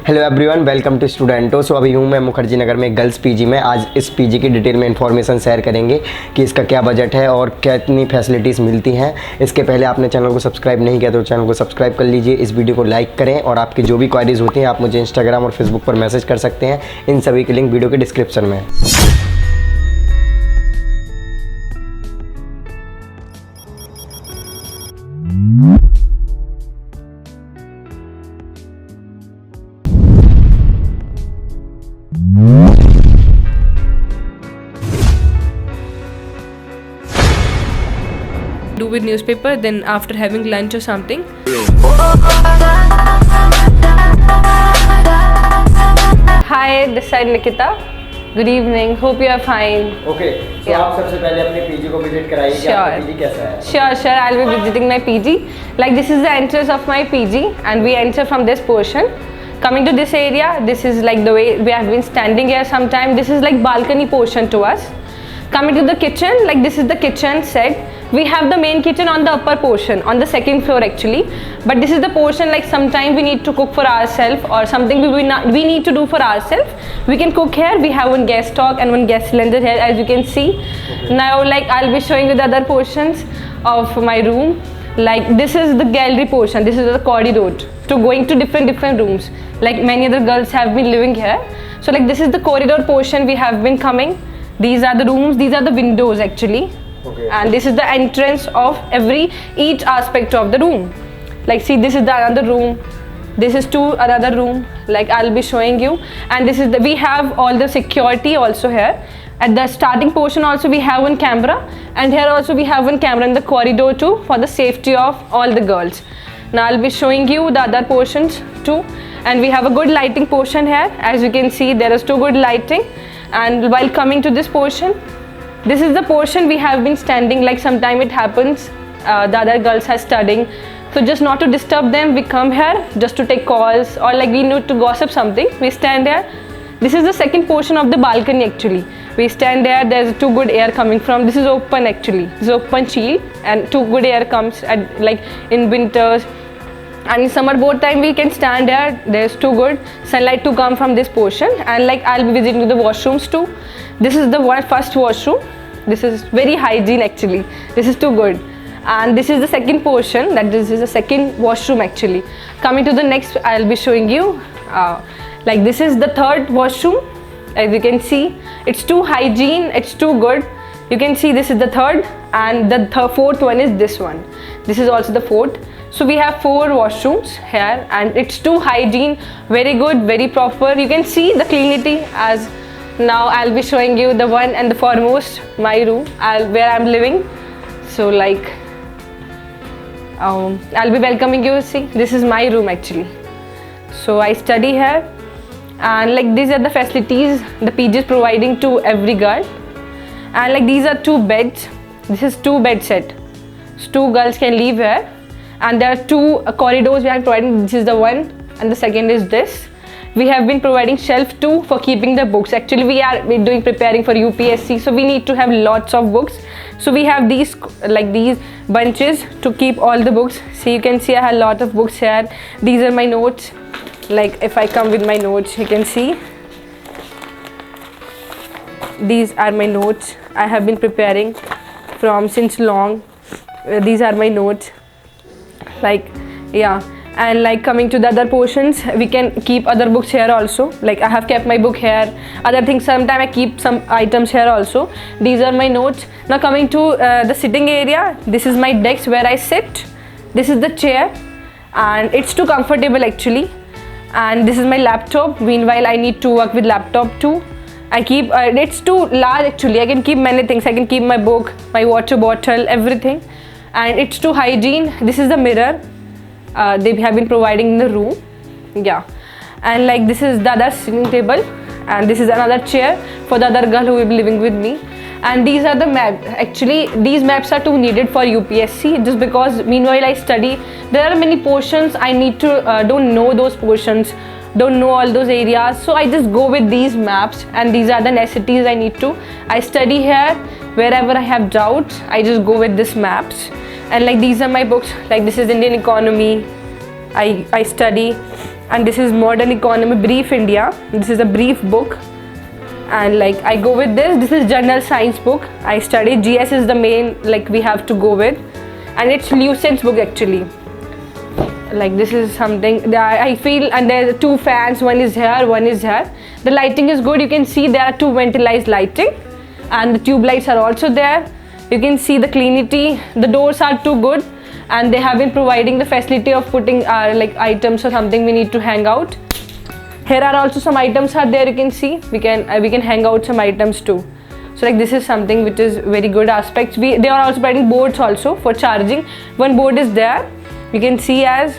Hello everyone, welcome to स्टूडेंटो। So अभी हूँ मैं मुखर्जी नगर में गर्ल्स पीजी में। आज इस पीजी की डिटेल में इन्फॉर्मेशन शेयर करेंगे कि इसका क्या बजट है और कितनी फैसिलिटीज़ मिलती हैं। इसके पहले आपने चैनल को सब्सक्राइब नहीं किया तो चैनल को सब्सक्राइब कर लीजिए, इस वीडियो को लाइक करें और आपकी जो भी क्वारीज होती हैं आप मुझे इंस्टाग्राम और फेसबुक पर मैसेज कर सकते हैं। इन सभी की लिंक वीडियो के डिस्क्रिप्शन में। Do with newspaper, then after having lunch or something. Hi, this side Nikita. Good evening. Hope you are fine. Okay, तो आप सबसे पहले अपने पीजी को विजिट कराइए कि आपका पीजी कैसा है। Sure. I'll be visiting my PG. Like this is the entrance of my PG, and we enter from this portion. Coming to this area, this is like the way we have been standing here sometime. This is like balcony portion to us. Coming to the kitchen, like this is the kitchen set. We have the main kitchen on the upper portion, on the second floor actually. But this is the portion like sometime we need to cook for ourselves or something we need to do for ourselves. We can cook here. We have one gas stove and one gas cylinder here, as you can see. Okay. Now like I'll be showing you the other portions of my room. Like this is the gallery portion. This is the corridor to going to different rooms. Like many other girls have been living here. So like this is the corridor portion we have been coming. These are the rooms. These are the windows actually. Okay. And this is the entrance of each aspect of the room. Like see, this is the another room. This is another room. Like I'll be showing you. And this is we have all the security also here. At the starting portion also we have one camera, and here also we have one camera in the corridor too for the safety of all the girls. Now I'll be showing you the other portions too. And we have a good lighting portion here. As you can see, there is too good lighting. And while coming to this portion, this is the portion we have been standing. Like sometime it happens the other girls are studying, so just not to disturb them, we come here just to take calls or like we need to gossip something. We stand here. This is the second portion of the balcony actually. We stand there. There's too good air coming from. This is open actually. This is open shield, and too good air comes at like in winters. And in summer both time we can stand there. There's too good sunlight to come from this portion. And like I'll be visiting the washrooms too. This is the first washroom. This is very hygiene actually. This is too good. And this is the second portion. This is the second washroom actually. Coming to the next, I'll be showing you. Like this is the third washroom. As you can see, it's too hygiene. It's too good. You can see this is the third, and the fourth one is this one. This is also the fourth. So we have 4 washrooms here, and it's too hygiene, very good, very proper. You can see the cleanliness. As now I'll be showing you the one and the foremost, my room, where I'm living. So like I'll be welcoming you. See, this is my room actually. So I study here, and like these are the facilities the PG is providing to every girl. And like these are 2 beds. This is 2 bed set. So 2 girls can live here. And there are 2 corridors we are providing. This is the one, and the second is this. We have been providing shelf too for keeping the books. Actually we're preparing for UPSC, so we need to have lots of books. So we have these like these bunches to keep all the books. So you can see I have a lot of books here. These are my notes. Like if I come with my notes, you can see these are my notes I have been preparing from since long. These are my notes. Like yeah. And like coming to the other portions, we can keep other books here also. Like I have kept my book here. Other things, sometimes I keep some items here also. These are my notes. Now coming to the sitting area, this is my desk where I sit. This is the chair, and it's too comfortable actually. And this is my laptop. Meanwhile I need to work with laptop too. I keep it's too large actually. I can keep many things. I can keep my book, my water bottle, everything. And it's too hygiene. This is the mirror they have been providing in the room. Yeah. And like this is the other sitting table, and this is another chair for the other girl who will be living with me. And these are the maps. Actually these maps are too needed for UPSC, just because meanwhile I study, there are many portions I need to don't know those portions, don't know all those areas, so I just go with these maps, and these are the necessities I need to. I study here. Wherever I have doubts, I just go with these maps. And like these are my books. Like this is Indian economy. I study. and this is Modern Economy Brief India. This is a brief book, and like I go with this. This is General Science book. I study GS is the main like we have to go with, and it's Lucid's book actually. Like this is something that I feel, and there are two fans. One is here, one is here. The lighting is good. You can see there are two ventilized lighting, and the tube lights are also there. You can see the cleanity. The doors are too good, and they have been providing the facility of putting like items or something we need to hang out. Here are also some items are there. You can see we can hang out some items too. So like this is something which is very good aspects. They are also providing boards also for charging. One board is there. You can see as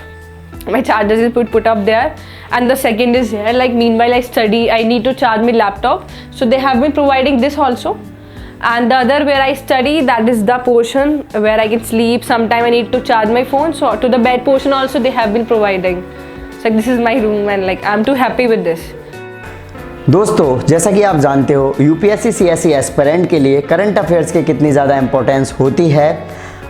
my chargers is put up there, and the second is here. Like meanwhile I study, I need to charge my laptop, so they have been providing this also. And the other where I study, that is the portion where I can sleep. Sometime I need to charge my phone, so to the bed portion also they have been providing. So this is my room, and like I'm too happy with this. दोस्तों, जैसा कि आप जानते हो UPSC CSE aspirant के लिए current affairs की कितनी ज़्यादा इंपॉर्टेंस होती है।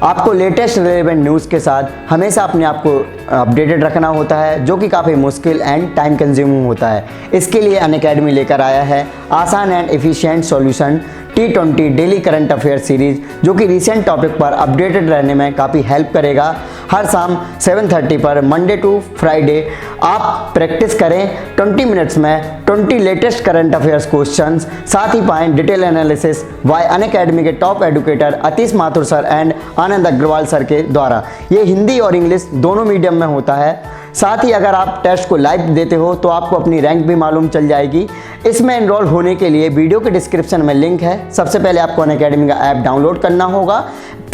आपको लेटेस्ट रिलेवेंट न्यूज़ के साथ हमेशा अपने आप को अपडेटेड रखना होता है, जो कि काफ़ी मुश्किल एंड टाइम कंज्यूमिंग होता है। इसके लिए अनअकैडमी लेकर आया है आसान and efficient solution T20 daily current affair series, जो कि रिसेंट टॉपिक पर अपडेटेड रहने में काफ़ी हेल्प करेगा। हर शाम 7:30 पर मंडे टू फ्राइडे आप प्रैक्टिस करें 20 मिनट्स में 20 लेटेस्ट करंट अफेयर्स क्वेश्चंस, साथ ही पाएं डिटेल एनालिसिस वाई अनअकैडमी के top educator Atish Mathur sir and Anand Agarwal sir के द्वारा। ये हिंदी और इंग्लिश दोनों मीडियम में होता है। साथ ही अगर आप टेस्ट को लाइव देते हो तो आपको अपनी रैंक भी मालूम चल जाएगी। इसमें एनरोल होने के लिए वीडियो के डिस्क्रिप्शन में लिंक है। सबसे पहले आपको अनअकैडमी का ऐप डाउनलोड करना होगा,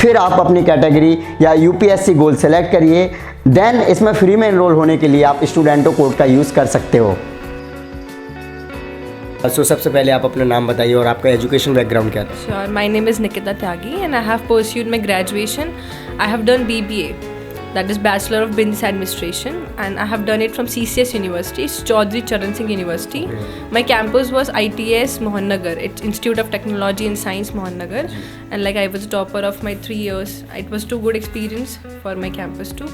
फिर आप अपनी कैटेगरी या यूपीएससी गोल सेलेक्ट करिए। देन इसमें फ्री में एनरोल होने के लिए आप स्टूडेंटो कोड का यूज़ कर सकते हो। सबसे पहले आप अपना नाम बताइए और आपका एजुकेशन बैकग्राउंड क्या था? Sure, my name is Nikita Tyagi and I have pursued my graduation. I have done BBA, that is Bachelor of Business Administration, and I have done it from CCS University, Chaudhry Charan Singh University. My campus was ITS Mohan Nagar, it's Institute of Technology and Science Mohan Nagar, and like I was a topper of my 3 years. It was too good experience for my campus too.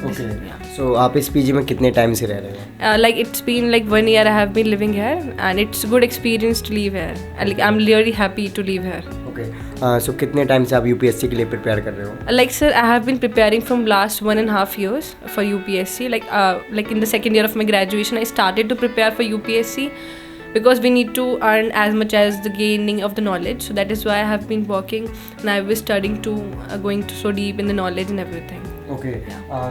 Okay. So आप इस PG में कितने time से रह रहे हो? Like it's been like 1 year I have been living here, and it's good experience to live here. And like I'm really happy to live here. Okay. So कितने time से आप यूपीएससी के लिए प्रिपेयर कर रहे हो? Like sir, I have been preparing from last 1.5 years for UPSC. Like in the second year of my graduation, I started to prepare for UPSC because we need to earn as much as the gaining of the knowledge. So that is why I have been working, and I was studying to going to so deep in the knowledge and everything. Okay.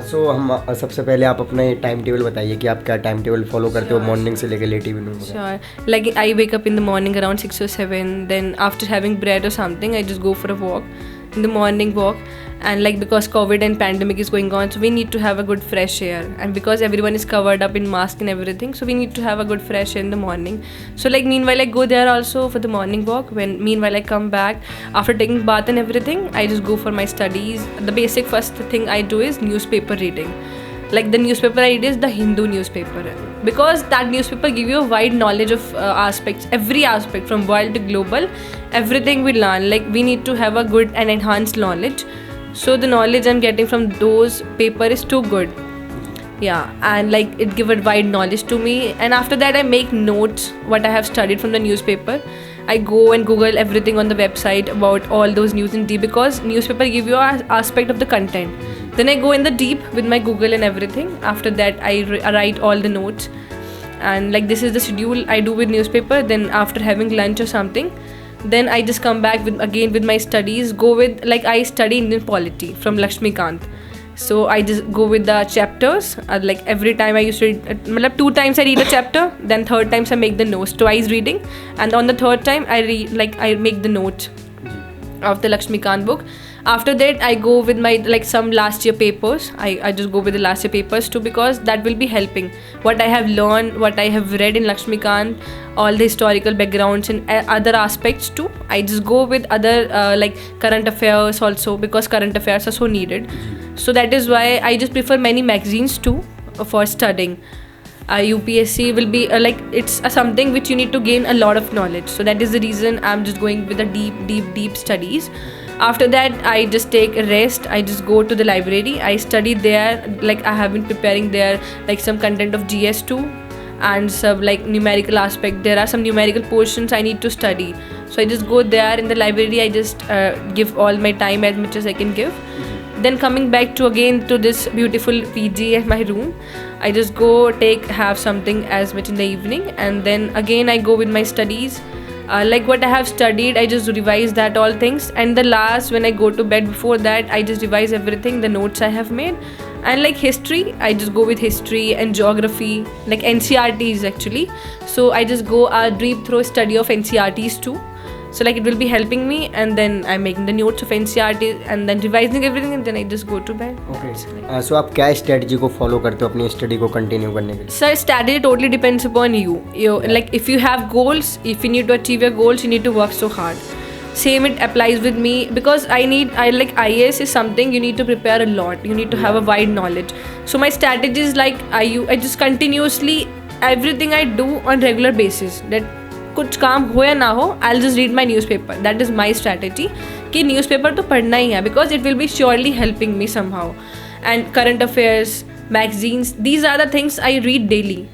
So हम सबसे पहले आप अपना time table बताइए कि आप क्या time table follow करते हो मॉर्निंग से लेकर लेट इवनिंग तक? Sure. Like I wake up in the morning around 6 or 7. Then after having bread or something, I just go for a walk. In the morning walk, and like because COVID and pandemic is going on, so we need to have a good fresh air, and because everyone is covered up in mask and everything, so we need to have a good fresh air in the morning. So like meanwhile I go there also for the morning walk. Meanwhile I come back after taking bath and everything, I just go for my studies. The basic first thing I do is newspaper reading. Like the newspaper I read is the Hindu newspaper, because that newspaper give you a wide knowledge of aspects, every aspect from world to global, everything we learn. Like we need to have a good and enhanced knowledge, so the knowledge I'm getting from those paper is too good. Yeah, and like it give a wide knowledge to me, and after that I make notes what I have studied from the newspaper. I go and Google everything on the website about all those news in deep, because newspaper give you an aspect of the content. Then I go in the deep with my Google and everything. After that I write all the notes, and like this is the schedule I do with newspaper. Then after having lunch or something, then I just come back with my studies. Go with like I study Indian polity from Lakshmikant. So I just go with the chapters. Like every time I used to read, 2 times I read a chapter, then 3rd times I make the notes, twice reading, and on the 3rd time I read, like I make the notes of the Lakshmikant book. After that I go with my like some last year papers. I just go with the last year papers too, because that will be helping what I have learned, what I have read in Lakshmikant, all the historical backgrounds and other aspects too. I just go with other like current affairs also, because current affairs are so needed. So that is why I just prefer many magazines too for studying. UPSC will be like it's something which you need to gain a lot of knowledge. So that is the reason I'm just going with the deep studies. After that, I just take a rest. I just go to the library. I study there. Like I have been preparing there like some content of GS2 and some like numerical aspect. There are some numerical portions I need to study. So I just go there in the library. I just give all my time as much as I can give. Then coming back to again to this beautiful PG at my room, I just go have something as much in the evening, and then again I go with my studies. Like what I have studied, I just revise that all things, and the last when I go to bed, before that I just revise everything, the notes I have made. And like history, I just go with history and geography, like NCRTs actually. So I just go deep through study of NCRTs too. So like it will be helping me, and then I'm making the notes of NCRT and then revising everything, and then I just go to bed. Okay so आप क्या strategy को follow करते हो अपनी study को continue करने के लिए? So strategy totally depends upon you. Like if you have goals, if you need to achieve your goals, you need to work so hard. Same it applies with me, because I like IAS is something you need to prepare a lot. You need to have a wide knowledge. So my strategy is like I just continuously everything I do on regular basis. That कुछ काम हो या ना हो, I'll just read my newspaper. That is my strategy कि newspaper तो पढ़ना ही है, because it will be surely helping me somehow. And current affairs, magazines, these are the things I read daily.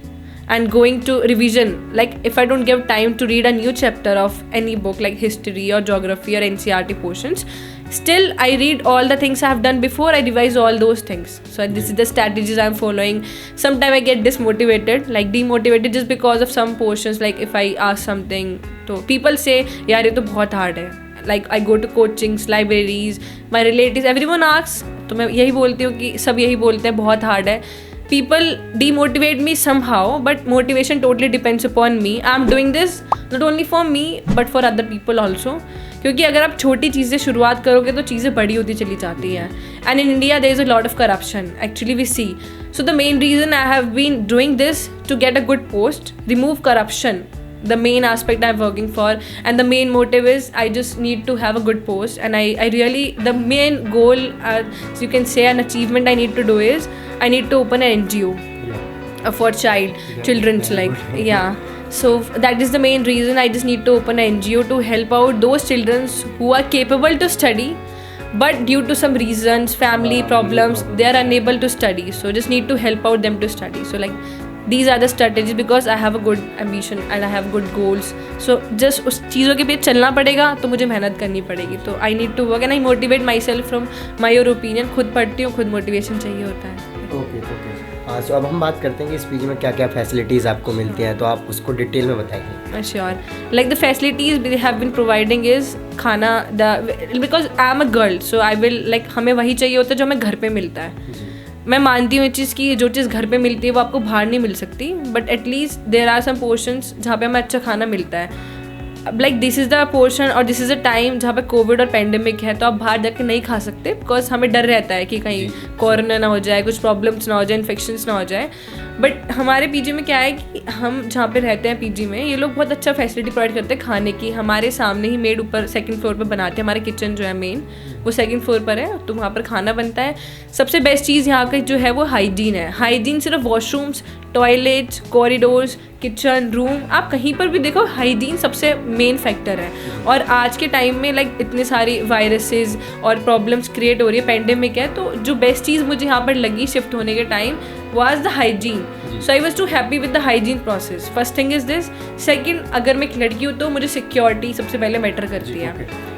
And going to revision, like if I don't give time to read a new chapter of any book like history or geography or NCRT portions, still I read all the things I have done before. I revise all those things. So this is the strategies I'm following. Sometimes I get dismotivated, like demotivated, just because of some portions. Like if I ask something, so people say यार ये तो बहुत hard है. Like I go to coachings, libraries, my relatives, everyone asks, तो मैं यही बोलती हूँ कि सब यही बोलते हैं बहुत hard है. People demotivate me somehow, but motivation totally depends upon me. I'm doing this not only for me but for other people also. क्योंकि अगर आप छोटी चीज़ें शुरुआत करोगे तो चीज़ें बड़ी होती चली जाती हैं. And in India there is a lot of corruption. Actually we see. So the main reason I have been doing this to get a good post, remove corruption. The main aspect I'm working for, and the main motive is I just need to have a good post, and I really, the main goal, so you can say an achievement I need to do is I need to open an NGO for children's like so that is the main reason. I just need to open an NGO to help out those children who are capable to study, but due to some reasons, family problems, they are unable to study. So just need to help out them to study. So like these are the strategies, because I have a good ambition and I have good goals. So just उस चीज़ों के पीछे चलना पड़ेगा, तो मुझे मेहनत करनी पड़ेगी. तो I need to work and I motivate myself from my opinion. खुद पढ़ती हूँ, खुद मोटिवेशन चाहिए होता है. ओके सो अब हम बात करते हैं कि इस पीजी में क्या क्या फैसिलिटीज़ आपको मिलती हैं, तो आप उसको डिटेल में बताइए. Sure. Like the facilities they have been providing is खाना, because I am a girl, so I will like हमें वही चाहिए होता है जो हमें घर पे मिलता है. मैं मानती हूँ ये चीज़ कि जो चीज़ घर पे मिलती है वो आपको बाहर नहीं मिल सकती, but at least there are some portions जहाँ पे हमें अच्छा खाना मिलता है. Like this is the portion और दिस इज़ अ टाइम जहाँ पे कोविड और पेंडेमिक है, तो आप बाहर जाके नहीं खा सकते, बिकॉज हमें डर रहता है कि कहीं कोरोना ना हो जाए, कुछ प्रॉब्लम्स ना हो जाए, इन्फेक्शंस ना हो जाए. बट हमारे पीजी में क्या है कि हम जहाँ पे रहते हैं पीजी में, ये लोग बहुत अच्छा फैसिलिटी प्रोवाइड करते हैं खाने की. हमारे सामने ही मेड ऊपर सेकंड फ्लोर पर बनाते हैं. हमारे किचन जो है मेन वो सेकंड फ्लोर पर है, तो वहाँ पर खाना बनता है. सबसे बेस्ट चीज़ यहाँ का जो है वो हाइजीन है. हाइजीन सिर्फ washrooms, toilets, corridors, kitchen, room, आप कहीं पर भी देखो हाइजीन सबसे मेन फैक्टर है. और आज के टाइम में लाइक इतनी सारी वायरसेस और प्रॉब्लम्स क्रिएट हो रही है, पेंडेमिक है, तो जो बेस्ट चीज़ मुझे यहाँ पर लगी शिफ्ट होने के time was the hygiene. So I was too happy with the hygiene process. First thing is this. Second, अगर मैं एक लड़की हूँ तो मुझे सिक्योरिटी सबसे पहले मैटर करती है.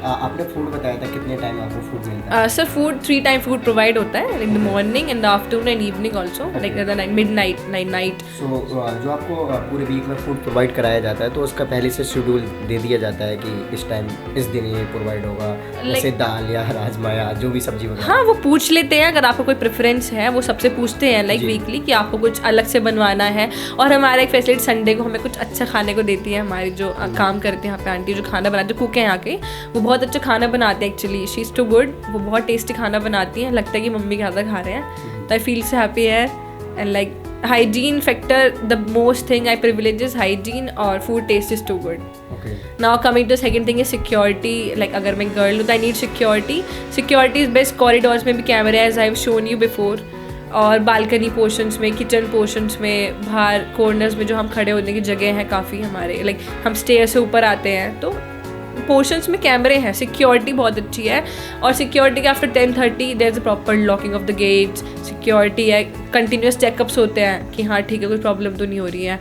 आपने फूड बताया था, कितने टाइम आपको फूड मिलता है? Sir food 3 time food provide होता है, like the morning and the afternoon and evening also, like the midnight night. So जो आपको पूरे वीक में फूड प्रोवाइड कराया जाता है, तो उसका पहले से शेड्यूल दे दिया जाता है कि इस टाइम इस दिन ये प्रोवाइड होगा, जैसे दाल या राजमा या जो भी सब्जी वगैरह? हाँ, वो पूछ लेते हैं. अगर आपको कोई प्रेफरेंस है वो सबसे पूछते हैं लाइक वीकली कि आपको कुछ अलग से बनवाना है. और हमारा एक फैसिलिटी संडे को हमें कुछ अच्छा खाने को देती है. हमारी जो काम करते हैं यहाँ पे आंटी जो खाना बनाते हैं, कुक हैं यहाँ के, वो बहुत अच्छा खाना बनाते हैं. Actually she is too good. वो बहुत टेस्टी खाना बनाती हैं, लगता है कि मम्मी के हाथ खा रहे हैं. तो आई फील से हैप्पी है. And like hygiene factor, the most thing I privilege is hygiene, और food taste is too good. Okay. Now coming to second thing is security. Like अगर मैं girl हूँ तो I need security. Security is best. corridors में भी कैमरे as I have shown you before, और balcony portions में, किचन पोर्शंस में, बाहर कॉर्नर्स में जो हम खड़े होने की जगह है काफ़ी हमारे, लाइक हम स्टेयर से ऊपर आते हैं, तो पोर्शंस में कैमरे हैं, सिक्योरिटी बहुत अच्छी है, और सिक्योरिटी के after 10:30 there is a proper locking of the gates, security है, कंटिन्यूस चेकअप्स होते हैं कि हाँ ठीक है कोई प्रॉब्लम तो नहीं हो रही है।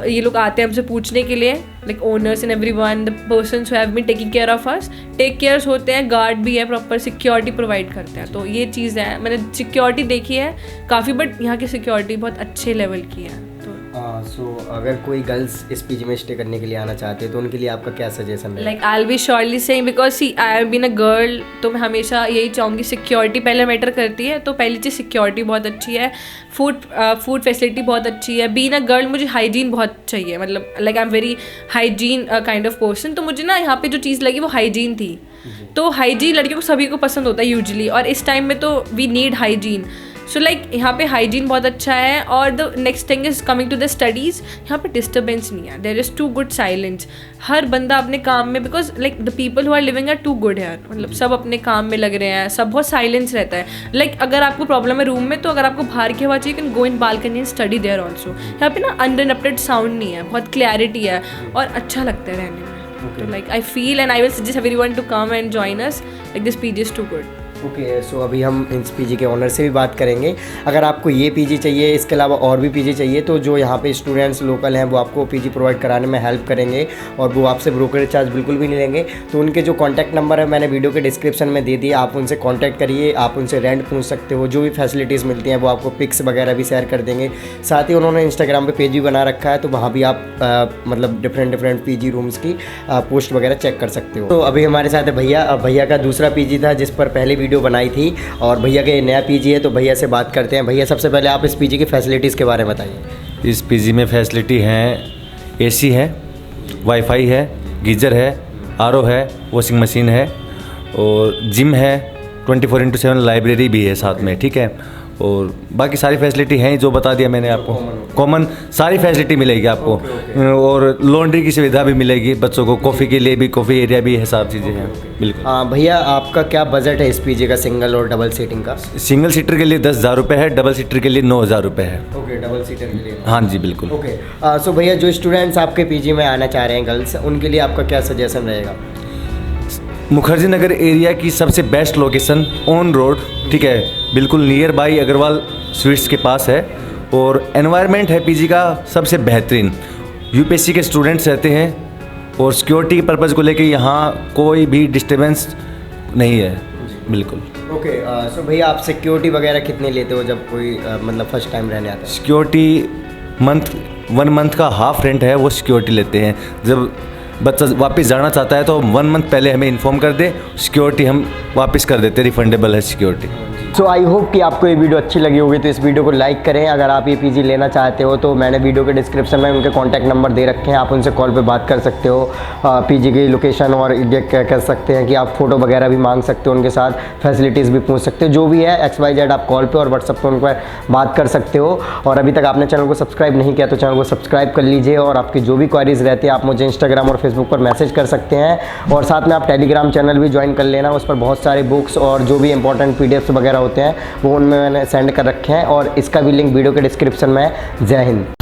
ये लोग आते हैं हमसे पूछने के लिए, like owners and everyone, the persons who have been taking care of us, take cares होते हैं, गार्ड भी है, प्रॉपर सिक्योरिटी प्रोवाइड करते हैं। तो ये चीज़ है, मैंने सिक्योरिटी देखी है काफ़ी, बट यहाँ की सिक्योरिटी बहुत अच्छे लेवल की है। सो अगर कोई गर्ल्स इस पीजी में स्टे करने के लिए आना चाहते हैं तो उनके लिए आपका क्या सजेशन है? Like I will be surely saying, because see I have been a girl, तो मैं हमेशा यही चाहूँगी, सिक्योरिटी पहले मैटर करती है। तो पहली चीज़ सिक्योरिटी बहुत अच्छी है, फूड फैसिलिटी बहुत अच्छी है। बीइंग अ गर्ल मुझे हाइजीन बहुत चाहिए, मतलब like I am very hygiene kind of person, तो मुझे ना यहाँ पे जो चीज़ लगी वो हाइजीन थी। तो हाइजीन लड़कियों को सभी को पसंद होता है यूजुअली, और इस टाइम में तो we need hygiene. So like यहाँ पे हाइजीन बहुत अच्छा है। और the next thing is coming to the studies, यहाँ पे डिस्टर्बेंस नहीं है, there is too good silence, हर बंदा अपने काम में, because like the people who are living are too good है, मतलब सब अपने काम में लग रहे हैं, सब बहुत साइलेंस रहता है। लाइक अगर आपको प्रॉब्लम है रूम में, तो अगर आपको बाहर की हवा चाहिए, can go in balcony and study there also. यहाँ पे ना अनइंटरप्टेड साउंड नहीं है, बहुत क्लैरिटी है और अच्छा लगता है रहने में। तो like I feel and I will suggest everyone to come and join us, like this PG is too good. Okay, so अभी हम इस पीजी के ओनर से भी बात करेंगे। अगर आपको ये पीजी चाहिए, इसके अलावा और भी पीजी चाहिए, तो जो यहाँ पे स्टूडेंट्स लोकल हैं वो आपको पीजी प्रोवाइड कराने में हेल्प करेंगे, और वो आपसे ब्रोकरेज चार्ज बिल्कुल भी नहीं लेंगे। तो उनके जो कॉन्टैक्ट नंबर है मैंने वीडियो के डिस्क्रिप्शन में दे दिया, आप उनसे कॉन्टैक्ट करिए, आप उनसे रेंट पूछ सकते हो, जो भी फैसिलिटीज़ मिलती हैं वो आपको पिक्स वगैरह भी शेयर कर देंगे। साथ ही उन्होंने इंस्टाग्राम पर पेज भी बना रखा है, तो वहाँ भी आप मतलब डिफरेंट पीजी रूम्स की पोस्ट वगैरह चेक कर सकते हो। तो अभी हमारे साथ है भैया। भैया का दूसरा पीजी था जिस पर पहले वीडियो बनाई थी, और भैया का ये नया पीजी है, तो भैया से बात करते हैं। भैया सबसे पहले आप इस पीजी की फैसिलिटीज़ के बारे में बताइए। इस पीजी में फैसिलिटी हैं, एसी है, वाईफाई है, गीज़र है, आरओ है, वॉशिंग मशीन है, और जिम है, 24/7 लाइब्रेरी भी है साथ में, ठीक है। और बाकी सारी फैसिलिटी हैं जो बता दिया मैंने आपको, कॉमन सारी फैसिलिटी मिलेगी आपको। और लॉन्ड्री की सुविधा भी मिलेगी बच्चों को, कॉफ़ी के लिए भी कॉफ़ी एरिया भी है, सब चीज़ें हैं बिल्कुल। हाँ भैया, आपका क्या बजट है इस पीजी का, सिंगल और डबल सीटिंग का? सिंगल सीटर के लिए 10,000 रुपये है, डबल सीटर के लिए 9,000 रुपये है। ओके, डबल सीटर के लिए? हाँ जी बिल्कुल। ओके, सो भैया जो स्टूडेंट्स आपके पीजी में आना चाह रहे हैं गर्ल्स, उनके लिए आपका क्या सजेशन रहेगा? मुखर्जी नगर एरिया की सबसे बेस्ट लोकेशन, ऑन रोड, ठीक है, बिल्कुल नियर बाई अग्रवाल स्वीट्स के पास है। और एनवायरनमेंट है पीजी का सबसे बेहतरीन, यूपीएससी के स्टूडेंट्स रहते हैं, और सिक्योरिटी के पर्पज़ को लेके यहाँ कोई भी डिस्टर्बेंस नहीं है बिल्कुल। ओके, सो भैया आप सिक्योरिटी वगैरह कितने लेते हो जब कोई मतलब फर्स्ट टाइम रहने आता है? सिक्योरिटी 1 मंथ का हाफ रेंट है, वो सिक्योरिटी लेते हैं। जब बच्चा वापस जाना चाहता है तो 1 मंथ पहले हमें इन्फॉर्म कर दे, सिक्योरिटी हम वापस कर देते, रिफंडेबल है सिक्योरिटी। सो आई होप कि आपको ये वीडियो अच्छी लगी होगी, तो इस वीडियो को लाइक करें। अगर आप ये पीजी लेना चाहते हो तो मैंने वीडियो के डिस्क्रिप्शन में उनके कॉन्टैक्ट नंबर दे रखे हैं, आप उनसे कॉल पे बात कर सकते हो, पीजी की लोकेशन और ये क्या कह सकते हैं कि आप फ़ोटो वगैरह भी मांग सकते हो उनके साथ, फैसिलिटीज़ भी पूछ सकते हो, जो भी है XYZ आप कॉल पे और व्हाट्सअप पे उन पर बात कर सकते हो। और अभी तक आपने चैनल को सब्सक्राइब नहीं किया तो चैनल को सब्सक्राइब कर लीजिए, और आपकी जो भी क्वारीज़ रहती है आप मुझे इंस्टाग्राम और फेसबुक पर मैसेज कर सकते हैं। और साथ में आप टेलीग्राम चैनल भी ज्वाइन कर लेना, उस पर बहुत सारे बुक्स और जो भी इंपॉर्टेंट PDFs वगैरह होते हैं वो उनमें मैंने सेंड कर रखे हैं, और इसका भी लिंक वीडियो के डिस्क्रिप्शन में है। जय हिंद।